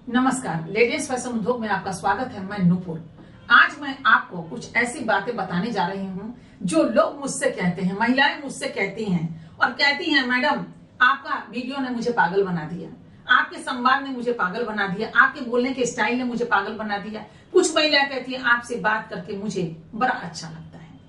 नमस्कार, ladies fashion उद्योग में आपका स्वागत है। मैं नूपुर। आज मैं आपको कुछ ऐसी बातें बताने जा रही हूँ जो लोग मुझसे कहते हैं, महिलाएं मुझसे कहती हैं और कहती हैं, मैडम आपका वीडियो ने मुझे पागल बना दिया, आपके संवाद ने मुझे पागल बना दिया, आपके बोलने के स्टाइल ने मुझे पागल बना दिया। कुछ महिलाएं कहती हैं, आपसे बात करके मुझे बड़ा अच्छा लगता है।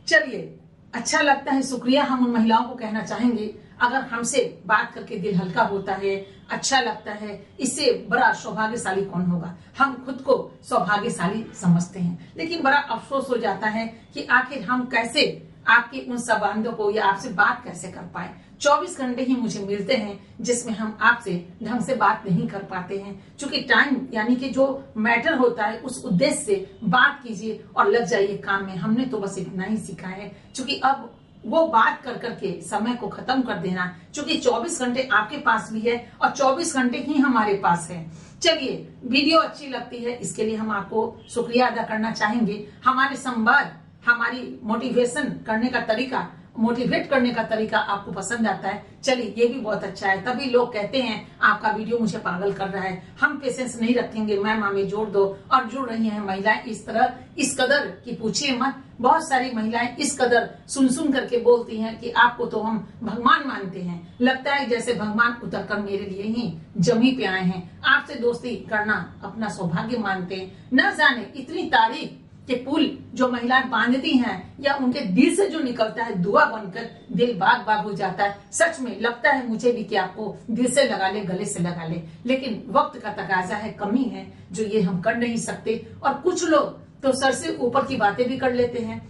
चलिए, अच्छा लगता है, शुक्रिया हम उन महिलाओं को कहना चाहेंगे। अगर हमसे बात करके दिल हल्का होता है, अच्छा लगता है, इससे बड़ा सौभाग्यशाली कौन होगा। हम खुद को सौभाग्यशाली समझते हैं, लेकिन बड़ा अफसोस हो जाता है कि आखिर हम कैसे आपके उन संबंधों को या आपसे बात कैसे कर पाए। 24 घंटे ही मुझे मिलते हैं जिसमें हम आपसे ढंग से बात नहीं कर पाते हैं, क्योंकि टाइम यानी कि जो मैटर होता है उस उद्देश्य से बात कीजिए और लग जाइए काम में। हमने तो बस इतना ही सीखा है, क्योंकि अब वो बात कर करके समय को खत्म कर देना, क्योंकि 24 घंटे आपके पास भी है और 24 घंटे ही हमारे पास है। चलिए, वीडियो अच्छी लगती है इसके लिए हम आपको शुक्रिया अदा करना चाहेंगे। हमारे संवाद, हमारी मोटिवेशन करने का तरीका, मोटिवेट करने का तरीका आपको पसंद आता है। चलिए, ये भी बहुत अच्छा है। तभी लोग कहते हैं आपका वीडियो मुझे पागल कर रहा है। हम पेशेंस नहीं रखेंगे, मैम हमें जोड़ दो। और जुड़ रही हैं महिलाएं इस तरह, इस कदर की पूछिए मत। बहुत सारी महिलाएं इस कदर सुन करके बोलती हैं कि आपको तो हम भगवान मानते हैं, लगता है जैसे भगवान उतरकर मेरे लिए ही जमी पे आए हैं। आपसे दोस्ती करना अपना सौभाग्य मानते हैं। न जाने इतनी तारीफ के पुल जो महिलाएं बांधती हैं या उनके दिल से जो निकलता है दुआ बनकर, दिल बाग बाग हो जाता है। सच में लगता है मुझे भी कि आपको दिल से लगा ले, गले से लगा ले, लेकिन वक्त का तकाजा है, कमी है जो ये हम कर नहीं सकते। और कुछ लोग तो सर से ऊपर की बातें भी कर लेते हैं।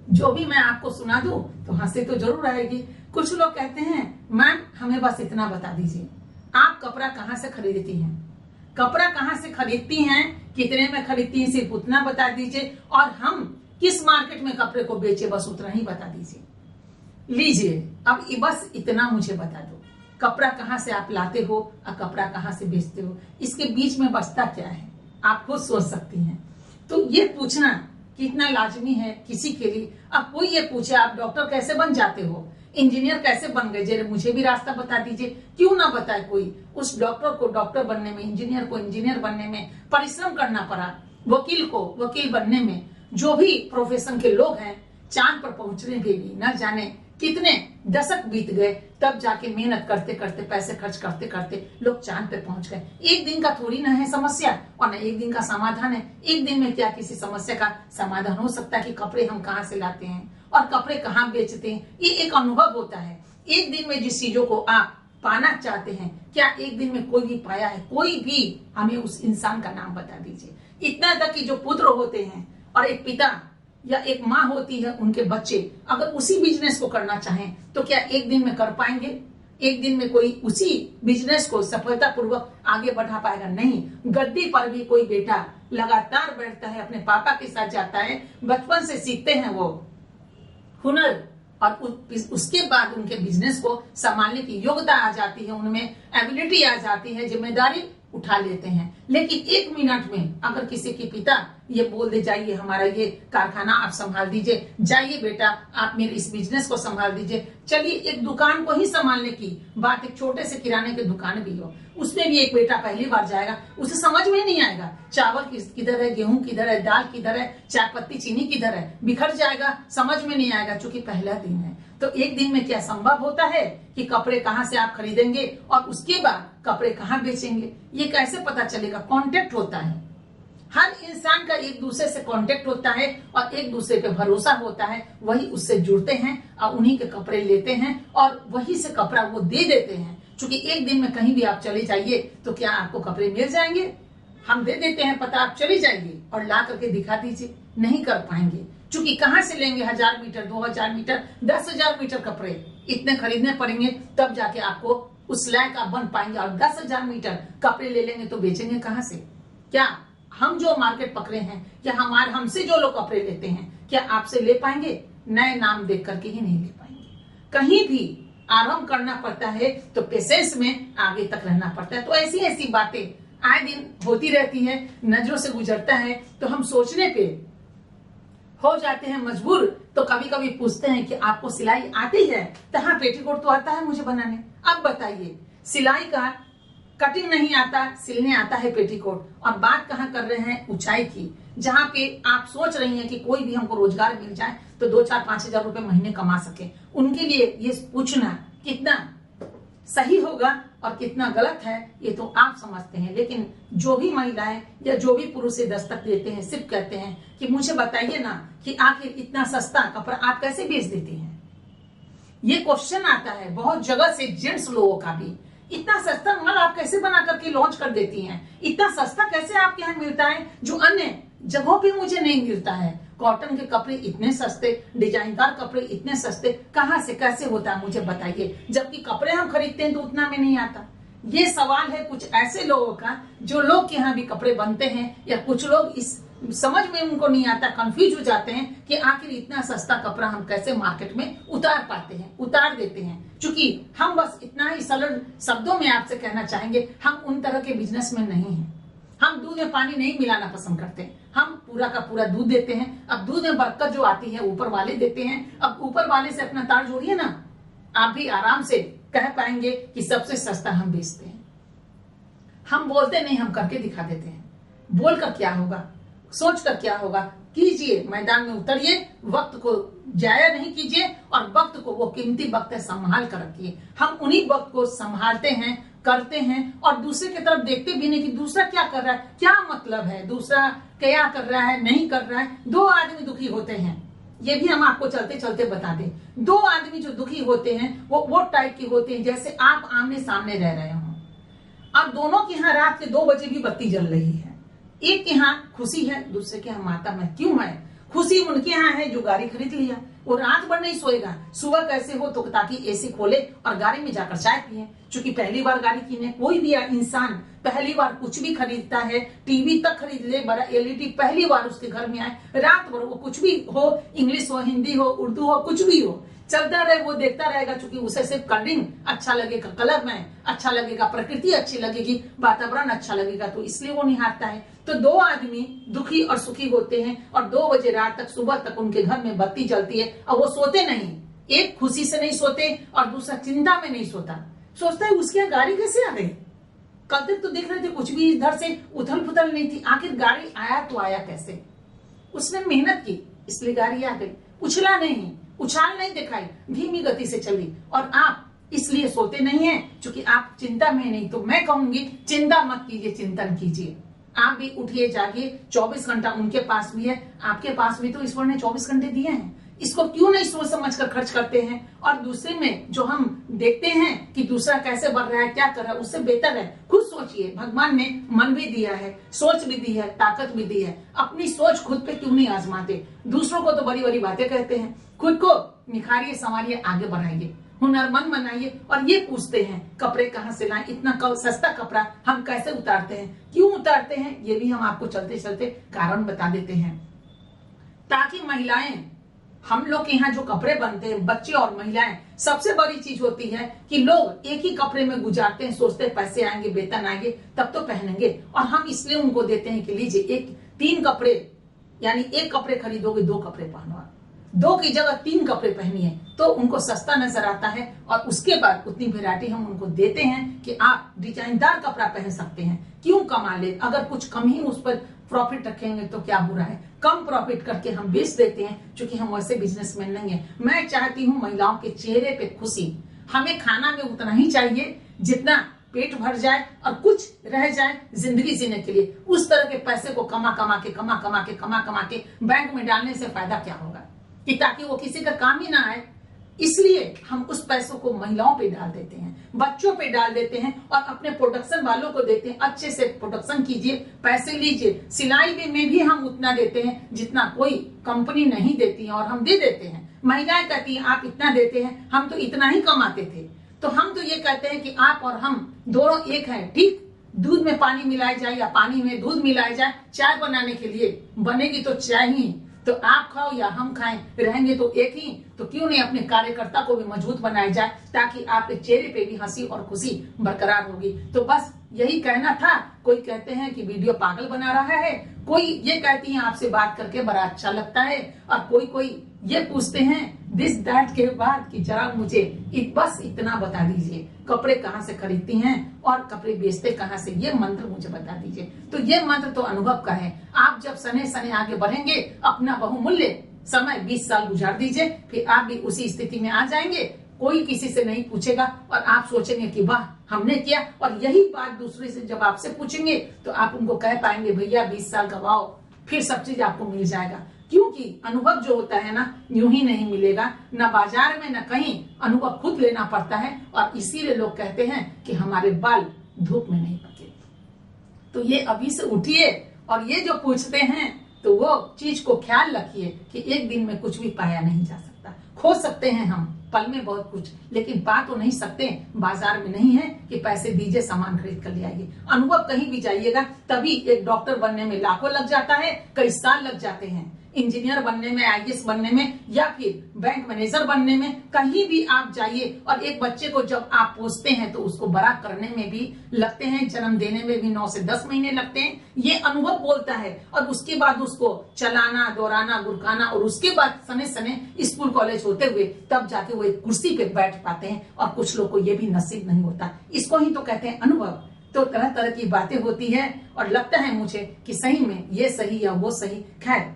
जो भी मैं आपको सुना दूं तो हंसी तो जरूर आएगी। कुछ लोग कहते हैं, मैम हमें बस इतना बता दीजिए, आप कपड़ा कहाँ से खरीदती हैं, कपड़ा कहाँ से खरीदती हैं, कितने में खरीदती हैं, सिर्फ उतना बता दीजिए। और हम किस मार्केट में कपड़े को बेचे, बस उतना ही बता दीजिए। लीजिए, अब बस इतना मुझे बता दो, कपड़ा कहाँ से आप लाते हो और कपड़ा कहाँ से बेचते हो, इसके बीच में बचता क्या है, आप खुद सोच सकती हैं। तो ये पूछना कितना लाजमी है किसी के लिए। अब कोई ये पूछे, आप डॉक्टर कैसे बन जाते हो, इंजीनियर कैसे बन गए, जरा मुझे भी रास्ता बता दीजिए। क्यों ना बताए कोई। उस डॉक्टर को डॉक्टर बनने में, इंजीनियर को इंजीनियर बनने में परिश्रम करना पड़ा, वकील को वकील बनने में, जो भी प्रोफेशन के लोग हैं, चांद पर पहुंचने में भी न जाने कितने दशक बीत गए, तब जाके मेहनत करते करते, पैसे खर्च करते करते लोग चांद पे पहुंच गए। एक दिन का थोड़ी ना है समस्या, और न एक दिन का समाधान है। एक दिन में क्या किसी समस्या का समाधान हो सकता है कि कपड़े हम कहाँ से लाते हैं और कपड़े कहाँ बेचते हैं, ये एक अनुभव होता है। एक दिन में जिस चीजों को आप पाना चाहते हैं, क्या एक दिन में कोई भी पाया है? कोई भी हमें उस इंसान का नाम बता दीजिए। इतना तक कि जो पुत्र होते हैं और एक पिता या एक माँ होती है, उनके बच्चे अगर उसी बिजनेस को करना चाहें तो क्या एक दिन में कर पाएंगे? एक दिन में कोई उसी बिजनेस को सफलतापूर्वक आगे बढ़ा पाएगा? नहीं। गद्दी पर भी कोई बेटा लगातार बैठता है, अपने पापा के साथ जाता है, बचपन से सीखते हैं वो हुनर, और उसके बाद उनके बिजनेस को संभालने की योग्यता आ जाती है, उनमें एबिलिटी आ जाती है, जिम्मेदारी उठा लेते हैं। लेकिन 1 मिनट में अगर किसी के पिता ये बोल दे, जाइए हमारा ये कारखाना आप संभाल दीजिए, जाइए बेटा आप मेरे इस बिजनेस को संभाल दीजिए। चलिए, एक दुकान को ही संभालने की बात, एक छोटे से किराने की दुकान भी हो, उसमें भी एक बेटा पहली बार जाएगा, उसे समझ में नहीं आएगा चावल किधर है, गेहूं किधर है, दाल किधर है, चाय पत्ती चीनी किधर है, बिखर जाएगा, समझ में नहीं आएगा, क्योंकि पहला दिन है। तो एक दिन में क्या संभव होता है कि कपड़े कहाँ से आप खरीदेंगे और उसके बाद कपड़े कहाँ बेचेंगे, ये कैसे पता चलेगा? कांटेक्ट होता है, हर इंसान का एक दूसरे से कांटेक्ट होता है और एक दूसरे पे भरोसा होता है, वही उससे जुड़ते हैं और उन्हीं के कपड़े लेते हैं और वही से कपड़ा वो दे देते हैं। क्योंकि एक दिन में कहीं भी आप चले जाइए तो क्या आपको कपड़े मिल जाएंगे? हम दे देते हैं पता, आप चली जाइए और ला करके दिखा दीजिए, नहीं कर पाएंगे। क्योंकि कहाँ से लेंगे 1000 मीटर, 2000 मीटर, 10,000 मीटर कपड़े इतने खरीदने पड़ेंगे, तब जाके आपको उस लायक आप बन पाएंगे। और 10,000 मीटर कपड़े ले लेंगे तो बेचेंगे कहाँ से? क्या हम जो मार्केट पकड़े हैं, क्या हमसे जो लोग कपड़े लेते हैं, क्या आपसे ले पाएंगे? नए नाम देख करके ही नहीं ले पाएंगे। कहीं भी आरंभ करना पड़ता है तो पेशेंस में आगे तक रहना पड़ता है। तो ऐसी ऐसी बातें आए दिन होती रहती है, नजरों से गुजरता है तो हम सोचने पे हो जाते हैं मजबूर। तो कभी कभी पूछते हैं कि आपको सिलाई आती है? तो हाँ, पेटीकोट तो आता है मुझे बनाने। अब बताइए, सिलाई का कटिंग नहीं आता, सिलने आता है पेटीकोट। और बात कहाँ कर रहे हैं, ऊंचाई की, जहां पे आप सोच रही हैं कि कोई भी हमको रोजगार मिल जाए तो 2-4-5 हजार रुपए महीने कमा सके। उनके लिए ये पूछना कितना सही होगा और कितना गलत है ये तो आप समझते हैं। लेकिन जो भी महिलाएं या जो भी पुरुष दस्तक देते हैं, सिर्फ कहते हैं कि मुझे बताइए ना कि आखिर इतना सस्ता कपड़ा आप कैसे बेच देती हैं। ये क्वेश्चन आता है बहुत जगह से, जेंट्स लोगों का भी। इतना सस्ता माल आप कैसे बना करके लॉन्च कर देती हैं? इतना सस्ता कैसे आपके यहाँ मिलता है जो अन्य जगहों पे मुझे नहीं मिलता है? कॉटन के कपड़े इतने सस्ते, डिजाइनदार कपड़े इतने सस्ते, कहाँ से कैसे होता है मुझे बताइए, जबकि कपड़े हम खरीदते हैं तो उतना में नहीं आता। ये सवाल है कुछ ऐसे लोगों का जो लोग के यहाँ भी कपड़े बनते हैं, या कुछ लोग इस समझ में उनको नहीं आता, कंफ्यूज हो जाते हैं कि आखिर इतना सस्ता कपड़ा हम कैसे मार्केट में उतार पाते हैं, उतार देते हैं। क्योंकि हम बस इतना ही सरल शब्दों में आपसे कहना चाहेंगे, हम उन तरह के बिजनेसमैन नहीं हैं। हम दूध में पानी नहीं मिलाना पसंद करते, हम पूरा का पूरा दूध देते हैं। अब दूध में बरकत जो आती है ऊपर वाले देते हैं। अब ऊपर वाले से अपना तार जोड़िए ना, आप भी आराम से कह पाएंगे कि सबसे सस्ता हम बेचते हैं। हम बोलते नहीं, हम करके दिखा देते हैं। बोलकर क्या होगा, सोच कर क्या होगा, कीजिए, मैदान में उतरिए, वक्त को जाया नहीं कीजिए और वक्त को, वो कीमती वक्त है, संभाल कर रखिए। हम उन्हीं वक्त को संभालते हैं, करते हैं और दूसरे की तरफ देखते भी नहीं कि दूसरा क्या कर रहा है, क्या मतलब है, दूसरा क्या कर रहा है, नहीं कर रहा है। 2 आदमी दुखी होते हैं, ये भी हम आपको चलते चलते बता दें। 2 आदमी जो दुखी होते हैं वो टाइप के होते हैं जैसे आप आमने सामने रह रहे हो और दोनों के यहाँ रात के 2 बजे भी बत्ती जल रही है। एक के यहाँ खुशी है, दूसरे के यहाँ माता में क्यों है। खुशी उनके यहाँ है जो गाड़ी खरीद लिया, वो रात भर नहीं सोएगा, सुबह कैसे हो तो ताकि एसी खोले और गाड़ी में जाकर चाय पिए। क्योंकि पहली बार गाड़ी किने, कोई भी इंसान पहली बार कुछ भी खरीदता है, टीवी तक खरीद ले, बड़ा एलईडी पहली बार उसके घर में आए, रात भर वो कुछ भी हो, इंग्लिश हो, हिंदी हो, उर्दू हो, कुछ भी हो, चलता रहे, वो देखता रहेगा। क्योंकि उसे सिर्फ कलरिंग अच्छा लगेगा, कलर में अच्छा लगेगा, प्रकृति अच्छी लगेगी, वातावरण अच्छा लगेगा, तो इसलिए वो निहारता है। तो 2 आदमी दुखी और सुखी होते हैं और 2 बजे रात तक, सुबह तक उनके घर में बत्ती जलती है और वो सोते नहीं। एक खुशी से नहीं सोते और दूसरा चिंता में नहीं सोता, सोचता है उसकी गाड़ी कैसे आ गई। कल तक तो देख रहे थे कुछ भी इधर से उथल पुथल नहीं थी, आखिर गाड़ी आया तो आया कैसे। उसने मेहनत की इसलिए गाड़ी आ गई, उछला नहीं, उछाल नहीं दिखाई, धीमी गति से चली। और आप इसलिए सोते नहीं हैं क्योंकि आप चिंता में नहीं। तो मैं कहूंगी चिंता मत कीजिए, चिंतन कीजिए। आप भी उठिए, जागिए। 24 घंटा उनके पास भी है, आपके पास भी तो ईश्वर ने 24 घंटे दिए हैं। इसको क्यों नहीं सोच समझ कर खर्च करते हैं। और दूसरे में जो हम देखते हैं कि दूसरा कैसे बढ़ रहा है, क्या कर रहा है, उससे बेहतर है खुद सोचिए। भगवान ने मन भी दिया है, सोच भी दी है, ताकत भी दी है, अपनी सोच खुद पे क्यों नहीं आजमाते। दूसरों को तो बड़ी बड़ी बातें कहते हैं, खुद को निखारिए, संवारिए, आगे बढ़ाइए, हुनरमंद बनाइए। और ये पूछते हैं कपड़े कहाँ से लाएं, इतना सस्ता कपड़ा हम कैसे उतारते हैं, क्यों उतारते हैं, ये भी हम आपको चलते चलते कारण बता देते हैं। ताकि महिलाएं, हम लोग के यहाँ जो कपड़े बनते हैं, बच्चे और महिलाएं, सबसे बड़ी चीज होती है कि लोग एक ही कपड़े में गुजारते हैं, सोचते हैं पैसे आएंगे, वेतन आएंगे तब तो पहनेंगे। और हम इसलिए उनको देते हैं कि लीजिए 3 कपड़े, यानी 1 कपड़े खरीदोगे 2 कपड़े पहनो, 2 की जगह 3 कपड़े पहनिए, तो उनको सस्ता नजर आता है। और उसके बाद उतनी वैरायटी हम उनको देते हैं कि आप डिजाइनदार कपड़ा पहन सकते हैं। क्यों कमा ले, अगर कुछ कम ही उस पर प्रॉफिट रखेंगे तो क्या बुरा है। कम प्रॉफिट करके हम बेच देते हैं क्योंकि हम वैसे बिजनेसमैन नहीं है। मैं चाहती हूँ महिलाओं के चेहरे पे खुशी। हमें खाना में उतना ही चाहिए जितना पेट भर जाए और कुछ रह जाए जिंदगी जीने के लिए। उस तरह के पैसे को कमा कमा के बैंक में डालने से फायदा क्या होगा, कि ताकि वो किसी का काम ही ना आए। इसलिए हम उस पैसों को महिलाओं पे डाल देते हैं, बच्चों पे डाल देते हैं और अपने प्रोडक्शन वालों को देते हैं। अच्छे से प्रोडक्शन कीजिए, पैसे लीजिए। सिलाई में भी हम उतना देते हैं जितना कोई कंपनी नहीं देती है और हम दे देते हैं। महिलाएं कहती हैं आप इतना देते हैं, हम तो इतना ही कमाते थे। तो हम तो ये कहते हैं कि आप और हम दोनों एक हैं, ठीक। दूध में पानी मिलाया जाए या पानी में दूध मिलाया जाए, चाय बनाने के लिए बनेगी तो चाय ही, तो आप खाओ या हम खाएं, रहेंगे तो एक ही। तो क्यों नहीं अपने कार्यकर्ता को भी मजबूत बनाया जाए ताकि आपके चेहरे पे भी हंसी और खुशी बरकरार होगी। तो बस यही कहना था। कोई कहते हैं कि वीडियो पागल बना रहा है, कोई ये कहती है आपसे बात करके बड़ा अच्छा लगता है, और कोई ये पूछते हैं दिस दैट के बाद कि जरा मुझे बस इतना बता दीजिए, कपड़े कहाँ से खरीदती हैं और कपड़े बेचते कहाँ से, ये मंत्र मुझे बता दीजिए। तो ये मंत्र तो अनुभव का है। आप जब सने सने आगे बढ़ेंगे, अपना बहुमूल्य समय 20 साल गुजार दीजिए, फिर आप भी उसी स्थिति में आ जाएंगे। कोई किसी से नहीं पूछेगा और आप सोचेंगे कि वाह हमने किया। और यही बात दूसरे से जब आपसे पूछेंगे तो आप उनको कह पाएंगे भैया 20 साल गवाओ, फिर सब चीज आपको मिल जाएगा। क्योंकि अनुभव जो होता है ना, यूं ही नहीं मिलेगा, ना बाजार में ना कहीं, अनुभव खुद लेना पड़ता है। और इसीलिए लोग कहते हैं कि हमारे बाल धूप में नहीं पके। तो ये अभी से उठिए और ये जो पूछते हैं तो वो चीज को ख्याल रखिए कि एक दिन में कुछ भी पाया नहीं जा सकता। खो सकते हैं हम पल में बहुत कुछ, लेकिन पा तो नहीं सकते। बाजार में नहीं है कि पैसे दीजिए सामान खरीद कर ले आइए। अनुभव कहीं भी जाइएगा, तभी एक डॉक्टर बनने में लाखों लग जाता है, कई साल लग जाते हैं। इंजीनियर बनने में, आईएएस बनने में, या फिर बैंक मैनेजर बनने में, कहीं भी आप जाइए। और एक बच्चे को जब आप पोसते हैं तो उसको बड़ा करने में भी लगते हैं, जन्म देने में भी 9 से 10 महीने लगते हैं। ये अनुभव बोलता है। और उसके बाद उसको चलाना, दौड़ाना, गुरकाना, और उसके बाद सने सने स्कूल कॉलेज होते हुए तब जाके वो एक कुर्सी पे बैठ पाते हैं। और कुछ लोग को ये भी नसीब नहीं होता। इसको ही तो कहते हैं अनुभव। तो तरह तरह की बातें होती है और लगता है मुझे कि सही में ये सही या वो सही। खैर,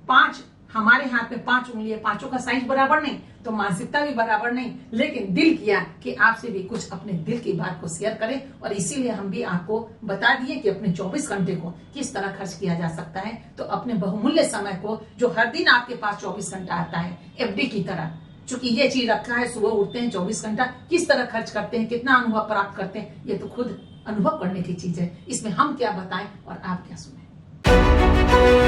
5 हमारे हाथ में 5 उंगलियां, पांचों का साइज बराबर नहीं, तो मानसिकता भी बराबर नहीं, लेकिन दिल किया कि आपसे भी कुछ अपने दिल की बात को शेयर करें। और इसीलिए हम भी आपको बता दिए कि अपने 24 घंटे को किस तरह खर्च किया जा सकता है। तो अपने बहुमूल्य समय को, जो हर दिन आपके पास 24 घंटा आता है एफडी की तरह, चूंकि ये चीज रखा है, सुबह उठते हैं 24 घंटा, किस तरह खर्च करते हैं, कितना अनुभव प्राप्त करते हैं, ये तो खुद अनुभव करने की चीज है। इसमें हम क्या बताएं और आप क्या सुने।